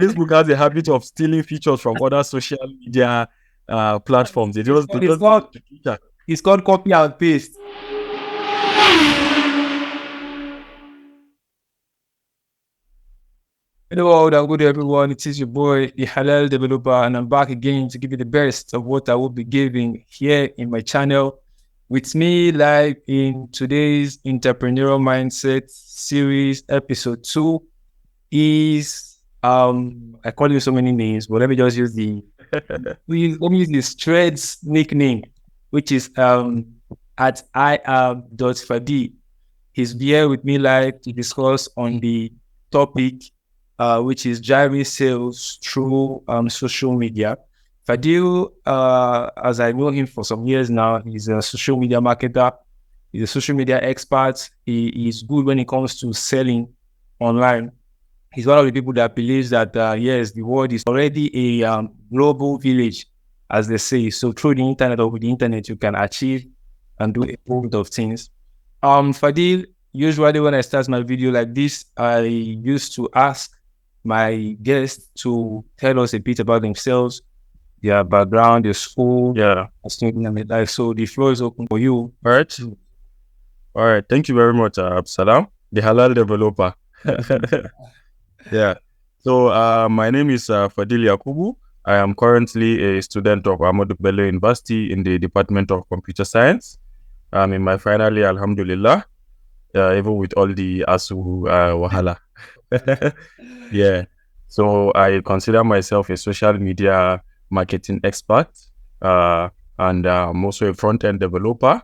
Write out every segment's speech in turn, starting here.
Facebook has a habit of stealing features from other social media platforms. It's called copy and paste. Hello, good everyone. It is your boy, the Halal Developer, and I'm back again to give you the best of what I will be giving here in my channel. With me live in today's Entrepreneurial Mindset Series, EP.2 is I call you so many names, but let me just use let me use this threads nickname, which is at I.Fadi. He's here with me live to discuss on the topic which is driving sales through social media. Fadil, as I know him for some years now, he's a social media marketer. He's a social media expert. He is good when it comes to selling online. He's one of the people that believes that, yes, the world is already a global village, as they say. So through the internet or with the internet, you can achieve and do a whole lot of things. Fadil, usually when I start my video like this, I used to ask my guests to tell us a bit about themselves, their background, their school, student and life. So the floor is open for you. All right. Thank you very much, Absalam, the Halal Developer. Yeah. So my name is Fadil Yakubu. I am currently a student of Ahmadu Bello University in the Department of Computer Science. I'm in my final year, alhamdulillah, even with all the ASU wahala. Yeah. So I consider myself a social media marketing expert, and I'm also a front-end developer.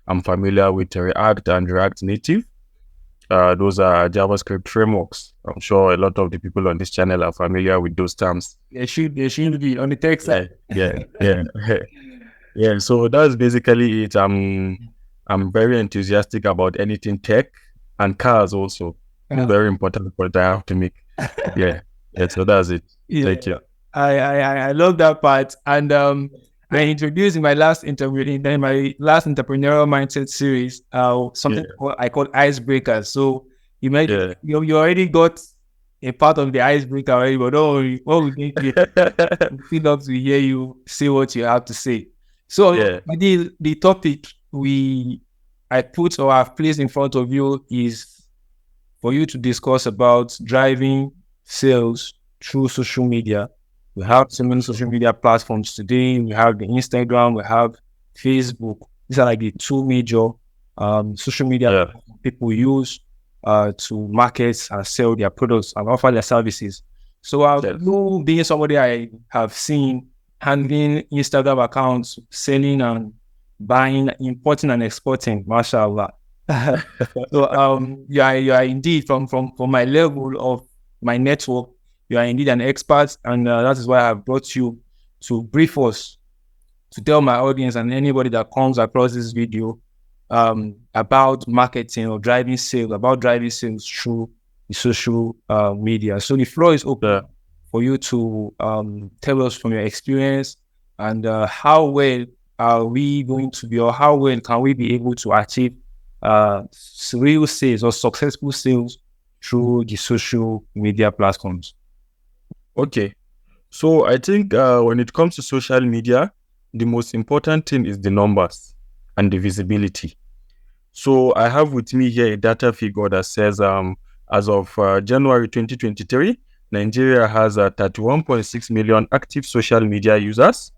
I'm familiar with React and React Native. Those are JavaScript frameworks. I'm sure a lot of the people on this channel are familiar with those terms. They should be on the tech side. Yeah. So that's basically it. I'm very enthusiastic about anything tech and cars also. Very important point I have to make. Yeah. So that's it. Yeah. Thank you. I love that part. And I introduced in my last interview, in my last Entrepreneurial Mindset Series, something I call icebreakers. So you already got a part of the icebreaker already, but don't worry, what we need to feel up to hear you say what you have to say. So the topic I put or I've placed in front of you is for you to discuss about driving sales through social media. We have so many social media platforms today. We have the Instagram, we have Facebook. These are like the two major social media people use to market and sell their products and offer their services. So you being somebody I have seen handling Instagram accounts, selling and buying, importing and exporting, mashallah. So you are indeed from my level of my network, you are indeed an expert, and that is why I have brought you to brief us, to tell my audience and anybody that comes across this video about marketing or driving sales through the social media. So the floor is open for you to tell us from your experience and how well are we going to be, or how well can we be able to achieve real sales or successful sales through the social media platforms. Okay. So I think when it comes to social media, the most important thing is the numbers and the visibility. So I have with me here a data figure that says as of January 2023, Nigeria has 31.6 million active social media users.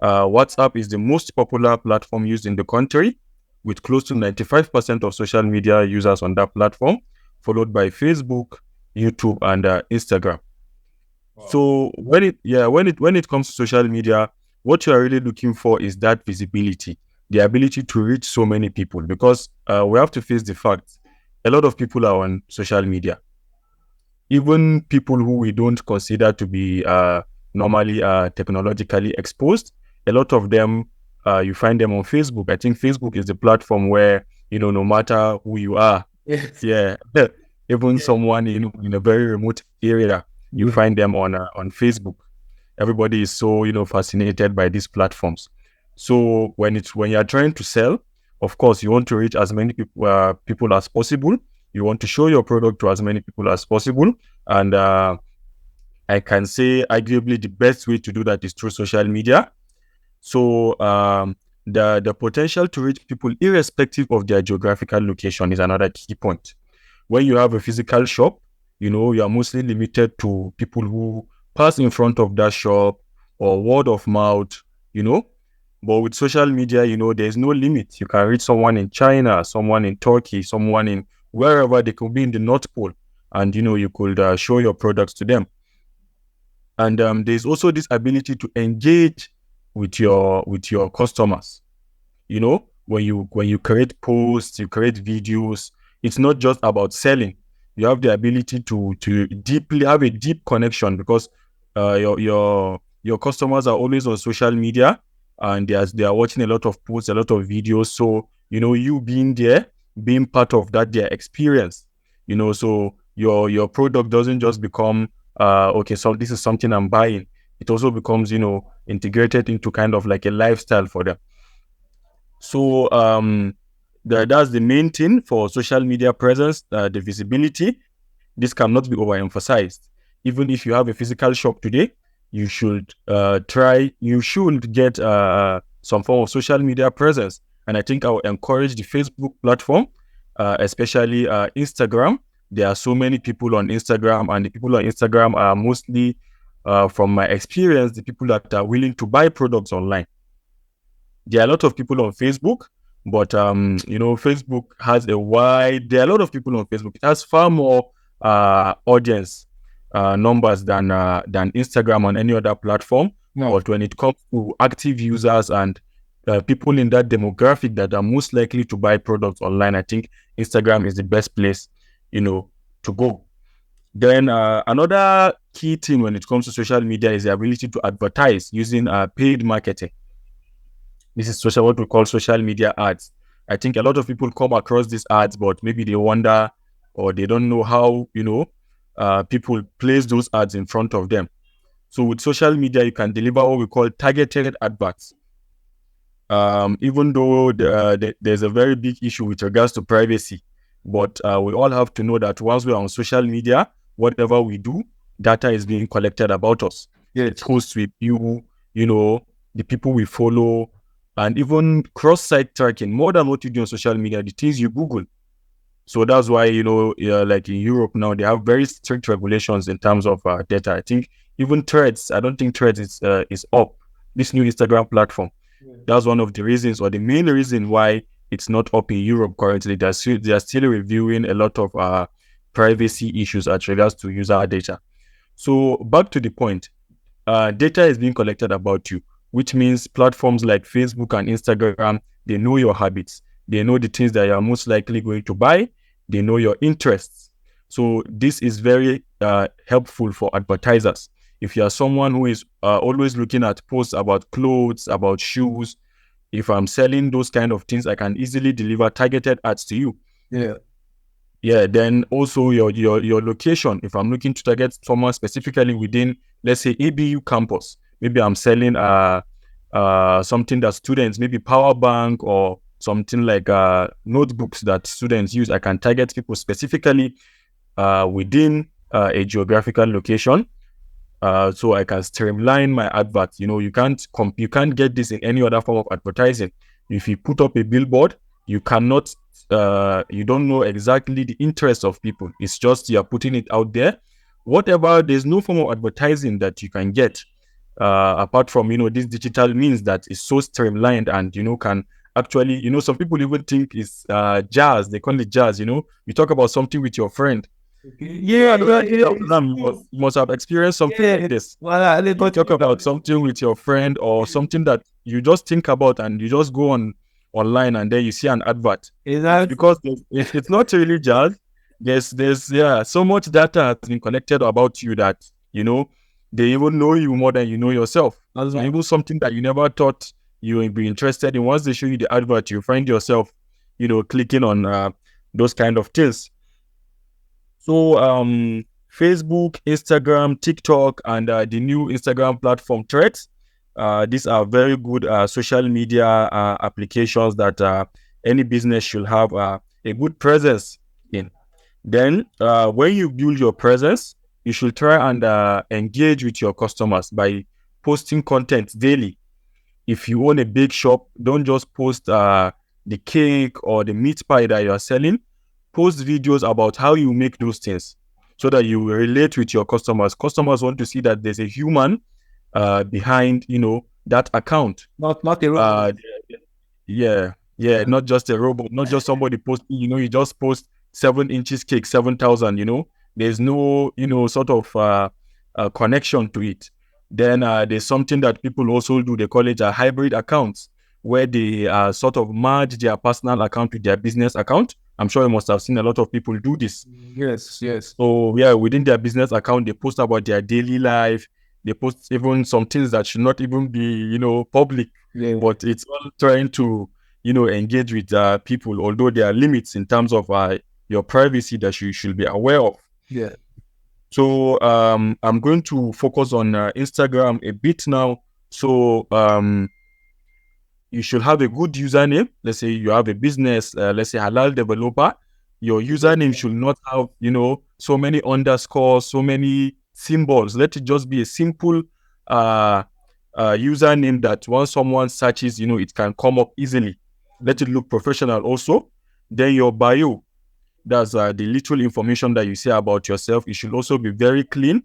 WhatsApp is the most popular platform used in the country, with close to 95% of social media users on that platform, followed by Facebook, YouTube, and Instagram. Wow. So when it comes to social media, what you are really looking for is that visibility, the ability to reach so many people, because we have to face the fact a lot of people are on social media. Even people who we don't consider to be normally technologically exposed, a lot of them, you find them on Facebook. I think Facebook is the platform where, no matter who you are, even someone in a very remote area, you find them on Facebook. Everybody is so fascinated by these platforms. So when you are trying to sell, of course you want to reach as many people as possible. You want to show your product to as many people as possible, and I can say arguably the best way to do that is through social media. So the potential to reach people irrespective of their geographical location is another key point. When you have a physical shop, you are mostly limited to people who pass in front of that shop or word of mouth, But with social media, there's no limit. You can reach someone in China, someone in Turkey, someone in wherever. They could be in the North Pole, and you could show your products to them. And there's also this ability to engage with your customers. When you create posts, you create videos, it's not just about selling. You have the ability to deeply have a deep connection, because your customers are always on social media, and they are watching a lot of posts, a lot of videos. So you being there, being part of that their experience. So your product doesn't just become okay, so this is something I'm buying. It also becomes integrated into kind of like a lifestyle for them. So that's the main thing for social media presence, the visibility. This cannot be overemphasized. Even if you have a physical shop today, you should get some form of social media presence. And I think I will encourage the Facebook platform, especially Instagram. There are so many people on Instagram, and the people on Instagram are mostly, from my experience, the people that are willing to buy products online. There are a lot of people on Facebook, but Facebook has there are a lot of people on Facebook. It has far more audience numbers than Instagram on any other platform. No. But when it comes to active users and people in that demographic that are most likely to buy products online, I think Instagram is the best place, to go. Then another key thing when it comes to social media is the ability to advertise using paid marketing. This is what we call social media ads. I think a lot of people come across these ads, but maybe they wonder or they don't know how, people place those ads in front of them. So with social media, you can deliver what we call targeted adverts. Even though there's a very big issue with regards to privacy, but we all have to know that once we're on social media, whatever we do, data is being collected about us. It goes with you, the people we follow, and even cross-site tracking, more than what you do on social media, the things you Google. So that's why, like in Europe now, they have very strict regulations in terms of data. I think even Threads, I don't think Threads is up, this new Instagram platform. Yeah. That's one of the reasons, or the main reason why it's not up in Europe currently. They are still reviewing a lot of privacy issues as regards to user data. So back to the point, data is being collected about you, which means platforms like Facebook and Instagram, they know your habits. They know the things that you are most likely going to buy. They know your interests. So this is very helpful for advertisers. If you are someone who is always looking at posts about clothes, about shoes, if I'm selling those kind of things, I can easily deliver targeted ads to you. Yeah. Then also your location. If I'm looking to target someone specifically within, let's say, ABU campus, maybe I'm selling something that students, maybe power bank or something like notebooks that students use. I can target people specifically within a geographical location. So I can streamline my adverts. You can't get this in any other form of advertising. If you put up a billboard, you cannot, you don't know exactly the interest of people. It's just you're putting it out there. There's no form of advertising that you can get apart from, this digital means that is so streamlined and, can actually, some people even think it's jazz. They call it jazz, You talk about something with your friend. You must have experienced something like this. You talk about something with your friend or something that you just think about and you just go online and then you see an advert. Because it's not really jazz. There's so much data has been collected about you that, they even know you more than you know yourself. That's even something that you never thought you would be interested in. Once they show you the advert, you find yourself, clicking on those kind of things. So Facebook, Instagram, TikTok, and the new Instagram platform Threads, these are very good social media applications that any business should have a good presence in. Then when you build your presence, you should try and engage with your customers by posting content daily. If you own a big shop, don't just post the cake or the meat pie that you are selling. Post videos about how you make those things so that you will relate with your customers. Customers want to see that there's a human behind, that account. Not a robot. Yeah, not just a robot, not just somebody posting, you just post 7 inches cake, 7,000, there's no, sort of connection to it. Then there's something that people also do, they call it a hybrid accounts, where they sort of merge their personal account with their business account. I'm sure you must have seen a lot of people do this. Yes. So yeah, within their business account, they post about their daily life. They post even some things that should not even be, public. Yeah. But it's all trying to, engage with people, although there are limits in terms of your privacy that you should be aware of. Yeah. So I'm going to focus on Instagram a bit now. So you should have a good username. Let's say you have a business, let's say Halal Developer. Your username should not have, so many underscores, so many symbols. Let it just be a simple username that once someone searches, it can come up easily. Let it look professional also. Then your bio, that's the little information that you say about yourself. It should also be very clean.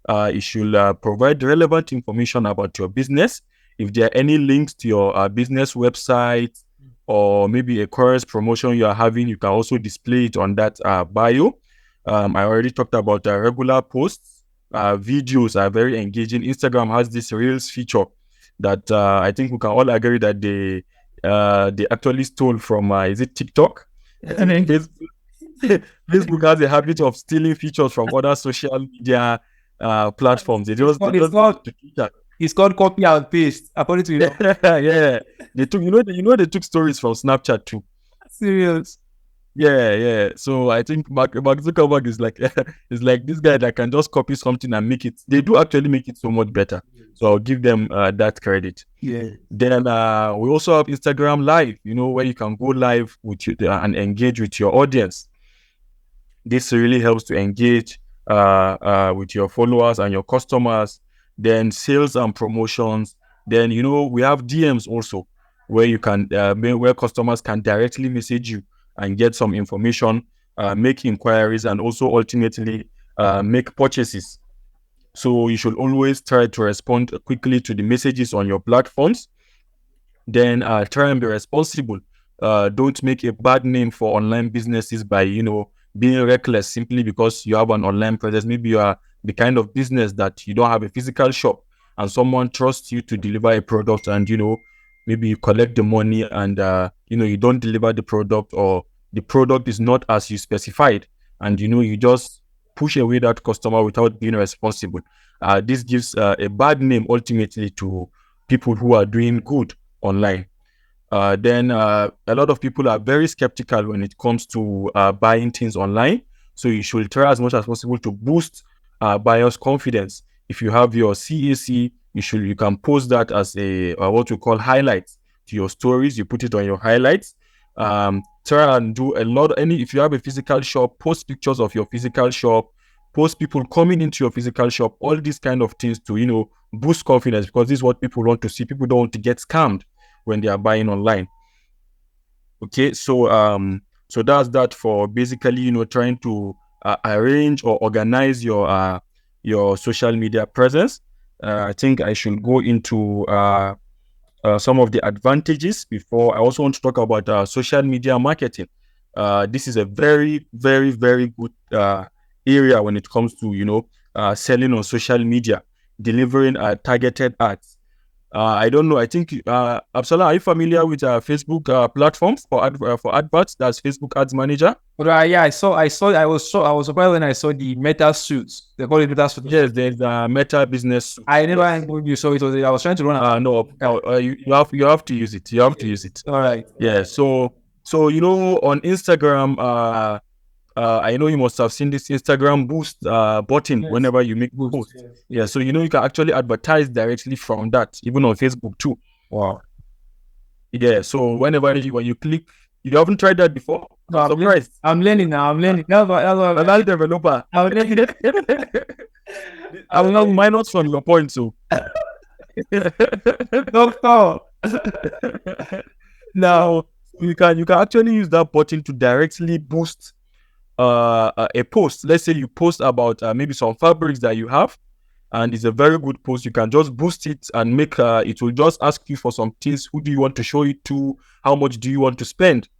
It should provide relevant information about your business. If there are any links to your business website or maybe a course promotion you are having, you can also display it on that bio. I already talked about regular posts. Videos are very engaging. Instagram has this Reels feature that I think we can all agree that they actually stole from, is it TikTok? And then Facebook has a habit of stealing features from other social media platforms. It's called copy and paste, according to you. Yeah, they took, they took stories from Snapchat too. Serious. Yeah. So I think Mark Zuckerberg is like this guy that can just copy something and make it. They do actually make it so much better. So I'll give them that credit. Yeah. Then we also have Instagram Live, where you can go live with you and engage with your audience. This really helps to engage with your followers and your customers. Then sales and promotions. Then we have DMs also, where you can where customers can directly message you and get some information, make inquiries, and also ultimately make purchases. So you should always try to respond quickly to the messages on your platforms. Then try and be responsible. Don't make a bad name for online businesses by being reckless simply because you have an online presence. Maybe you are the kind of business that you don't have a physical shop and someone trusts you to deliver a product, and maybe you collect the money and you don't deliver the product, or the product is not as you specified, and you just push away that customer without being responsible. This gives a bad name ultimately to people who are doing good online. Then a lot of people are very skeptical when it comes to buying things online. So you should try as much as possible to boost buyers' confidence. If you have your CAC, you can post that as a what we call highlights to your stories. You put it on your highlights. Try and do a lot. If you have a physical shop, post pictures of your physical shop. Post people coming into your physical shop. All these kind of things to boost confidence, because this is what people want to see. People don't want to get scammed when they are buying online. Okay, so so that's that for basically trying to arrange or organize your social media presence. I think I should go into some of the advantages before. I also want to talk about social media marketing. This is a very, very, very good area when it comes to selling on social media, delivering targeted ads. I don't know. I think Absalom, are you familiar with Facebook platforms for adverts? That's Facebook Ads Manager. But yeah, I saw. I was surprised when I saw the Meta suits. They call it Meta suits. Yes, there's Meta Business Suite. I never knew you saw it. I was trying to run. No, you have to use it. You have to use it. All right. Yeah. So on Instagram, I know you must have seen this Instagram boost button whenever you make posts. Yes. Yeah, so you can actually advertise directly from that, even on Facebook too. Wow. Yeah, so when you click You haven't tried that before? No, I'm learning now. I'm learning. That's what I'm developer. I'm learning. I will not minus from your point, so. Doctor. Now you can actually use that button to directly boost a post. Let's say you post about maybe some fabrics that you have, and it's a very good post. You can just boost it and make it will just ask you for some things. Who do you want to show it to? How much do you want to spend?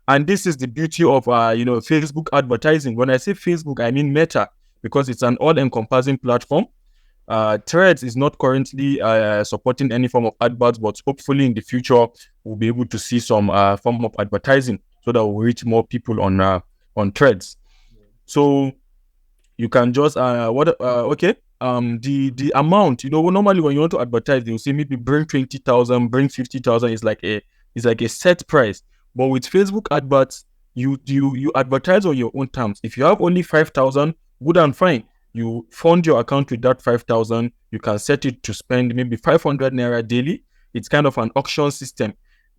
And this is the beauty of Facebook advertising. When I say Facebook, I mean Meta, because it's an all-encompassing platform. Threads is not currently supporting any form of adverts, but hopefully in the future we'll be able to see some form of advertising so that we'll reach more people on Threads. So you can just the amount, normally when you want to advertise, they'll say maybe bring 20,000, bring 50,000. It's like a set price. But with Facebook adverts, you advertise on your own terms. If you have only 5,000, good and fine. You fund your account with that 5,000. You can set it to spend maybe 500 naira daily. It's kind of an auction system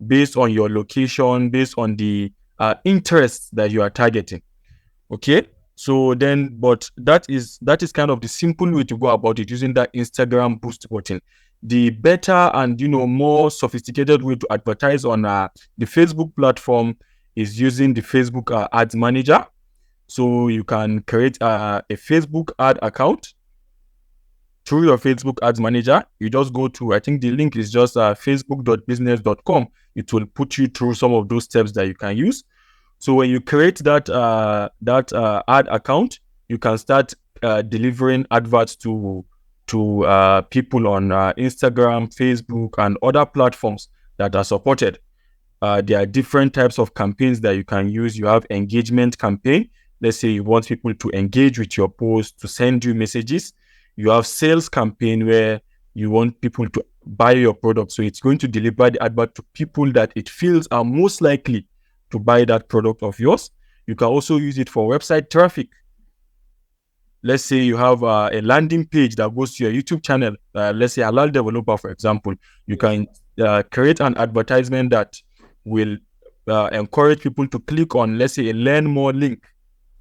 based on your location, based on the interests that you are targeting. Okay. So then, but that is kind of the simple way to go about it, using that Instagram boost button. The better and more sophisticated way to advertise on the Facebook platform is using the Facebook Ads Manager. So you can create a Facebook ad account through your Facebook Ads Manager. You just go to, I think the link is just facebook.business.com. It will put you through some of those steps that you can use. So when you create that ad account, you can start delivering adverts to people on Instagram, Facebook, and other platforms that are supported. There are different types of campaigns that you can use. You have engagement campaign. Let's say you want people to engage with your post, to send you messages. You have sales campaign where you want people to buy your product. So it's going to deliver the advert to people that it feels are most likely to buy that product of yours. You can also use it for website traffic. Let's say you have a landing page that goes to your YouTube channel. Let's say Halal Developer, for example. You can create an advertisement that will encourage people to click on, let's say, a learn more link.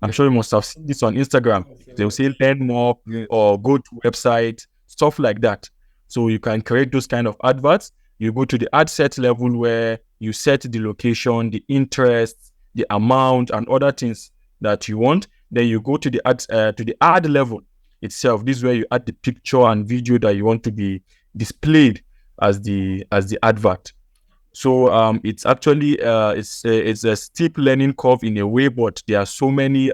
I'm sure you must have seen this on Instagram. They'll say learn more or go to website, stuff like that. So you can create those kind of adverts. You go to the ad set level where you set the location, the interest, the amount, and other things that you want. Then you go to the ad level itself. This is where you add the picture and video that you want to be displayed as the advert. So it's actually it's a steep learning curve in a way, but there are so many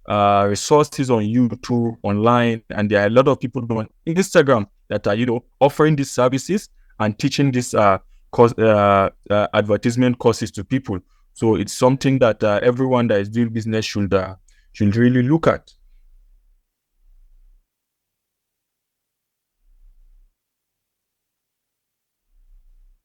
resources on YouTube, online, and there are a lot of people on Instagram that are offering these services and teaching this advertisement courses to people. So it's something that everyone that is doing business should really look at.